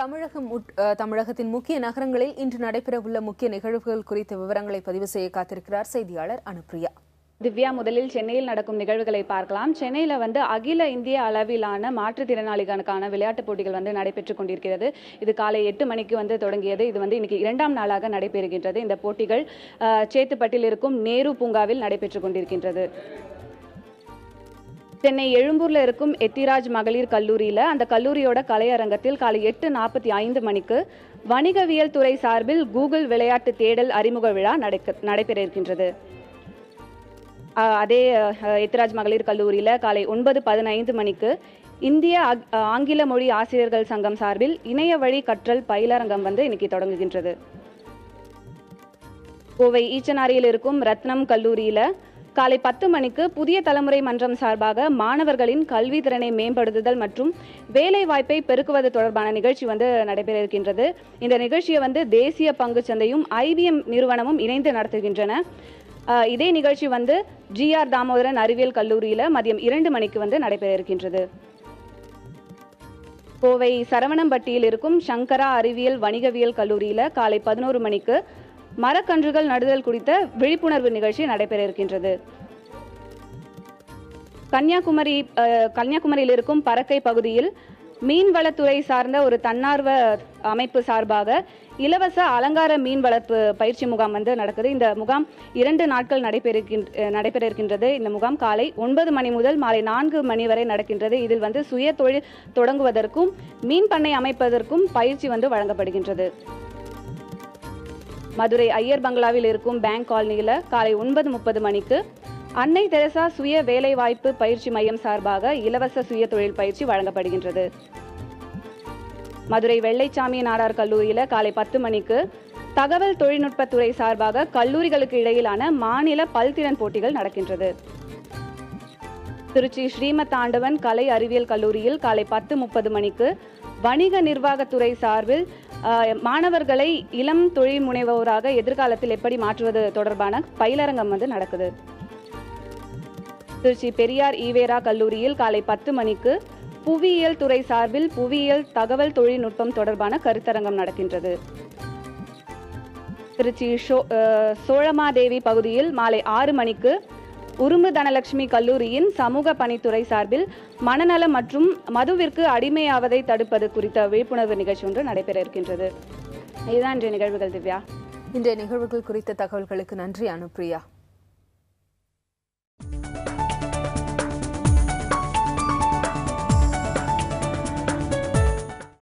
தமிழகத்தின் முக்கிய நகரங்களில் இன்று நடைபெறவுள்ள முக்கிய நிகழ்வுகள் குறித்த விவரங்களை பதிவு செய்ய காத்திருக்கிறார் செய்தியாளர் அனுப்பிரியா. திவ்யா, முதலில் சென்னையில் நடக்கும் நிகழ்வுகளை பார்க்கலாம். சென்னையில் அகில இந்திய அளவிலான மாற்றுத்திறனாளிகளுக்கான விளையாட்டுப் போட்டிகள் நடைபெற்றுக் கொண்டிருக்கிறது. இது காலை 8 மணிக்கு தொடங்கியது. இது இன்னைக்கு 2ஆம் நாளாக நடைபெறுகின்றது. இந்த போட்டிகள் சேத்துப்பட்டில் இருக்கும் நேரு பூங்காவில் நடைபெற்றுக் கொண்டிருக்கின்றது. சென்னை எழும்பூர்ல இருக்கும் எத்திராஜ் மகளிர் கல்லூரியில அந்த கல்லூரியோட கலையரங்கத்தில் காலை 8:45 மணிக்கு வணிகவியல் துறை சார்பில் கூகுள் விளையாட்டு தேடல் அறிமுக விழா நடைபெற இருக்கின்றது. அதே எத்திராஜ் மகளிர் கல்லூரியில காலை 9:15 மணிக்கு இந்திய ஆங்கில மொழி ஆசிரியர்கள் சங்கம் சார்பில் இணைய வழி கற்றல் பயிலரங்கம் இன்னைக்கு தொடங்குகின்றது. கோவை ஈச்சனாரியில் இருக்கும் ரத்னம் கல்லூரியில காலை 10 மணிக்கு புதிய தலைமுறை மன்றம் சார்பாக மாணவர்களின் கல்வி திறனை மேம்படுத்துதல் மற்றும் வேலை வாய்ப்பை பெருக்குவது தொடர்பான நிகழ்ச்சி நடைபெற இருக்கின்றது. இந்த நிகழ்ச்சியை தேசிய பங்கு சந்தையும் IBM நிறுவனமும் இணைந்து நடத்துகின்றன. இதே நிகழ்ச்சி GR தாமோதரன் அறிவியல் கல்லூரியில மதியம் 2 மணிக்கு நடைபெற இருக்கின்றது. கோவை சரவணம்பட்டியில் இருக்கும் சங்கரா அறிவியல் வணிகவியல் கல்லூரியில காலை 11 மணிக்கு மரக்கன்றுகள் நடுதல் குறித்த விழிப்புணர்வு நிகழ்ச்சி நடைபெற இருக்கின்றது. கன்னியாகுமரியில் இருக்கும் பறக்கை பகுதியில் மீன்வளத்துறை சார்ந்த ஒரு தன்னார்வ அமைப்பு சார்பாக இலவச அலங்கார மீன் வளர்ப்பு பயிற்சி முகாம் நடக்குது. இந்த முகாம் 2 நாட்கள் நடைபெற இருக்கின்றது. இந்த முகாம் காலை 9 மணி முதல் மாலை 4 மணி வரை நடக்கின்றது. இதில் சுய தொழில் தொடங்குவதற்கும் மீன் பண்ணை அமைப்பதற்கும் பயிற்சி வழங்கப்படுகின்றது. மதுரை ஐயர் பங்களாவில் இருக்கும் பேங்க் காலனியில் காலை 9:30 மணிக்கு அன்னை தெரசா சுய வேலைவாய்ப்பு பயிற்சி மையம் சார்பாக இலவச சுய தொழில் பயிற்சி வழங்கப்படுகின்றது. மதுரை வெள்ளைச்சாமி நாடார் கல்லூரியில் காலை 10 மணிக்கு தகவல் தொழில்நுட்பத்துறை சார்பாக கல்லூரிகளுக்கு இடையிலான மாநில பல்திறன் போட்டிகள் நடக்கின்றது. திருச்சி ஸ்ரீமத் ஆண்டவன் கலை அறிவியல் கல்லூரியில் காலை 10:30 மணிக்கு வணிக நிர்வாகத்துறை சார்பில் மாணவர்களை இளம் தொழில் முனைவோராக எதிர்காலத்தில் எப்படி மாற்றுவது தொடர்பான பயிலரங்கம் நடக்குது. திருச்சி பெரியார் ஈவேரா கல்லூரியில் காலை 10 மணிக்கு புவியியல் துறை சார்பில் புவியியல் தகவல் தொழில்நுட்பம் தொடர்பான கருத்தரங்கம் நடக்கின்றது. திருச்சி சோழமாதேவி பகுதியில் மாலை 6 மணிக்கு உரும்பு தனலட்சுமி கல்லூரியின் சமூக பணித்துறை சார்பில் மனநலம் மற்றும் மதுவிற்கு அடிமையாவதை தடுப்பது குறித்த விழிப்புணர்வு நிகழ்ச்சி ஒன்று நடைபெற இருக்கின்றது. இதுதான் இன்றைய நிகழ்வுகள். திவ்யா, இன்றைய நிகழ்வுகள் குறித்த தகவல்களுக்கு நன்றி அனுப்பிரியா.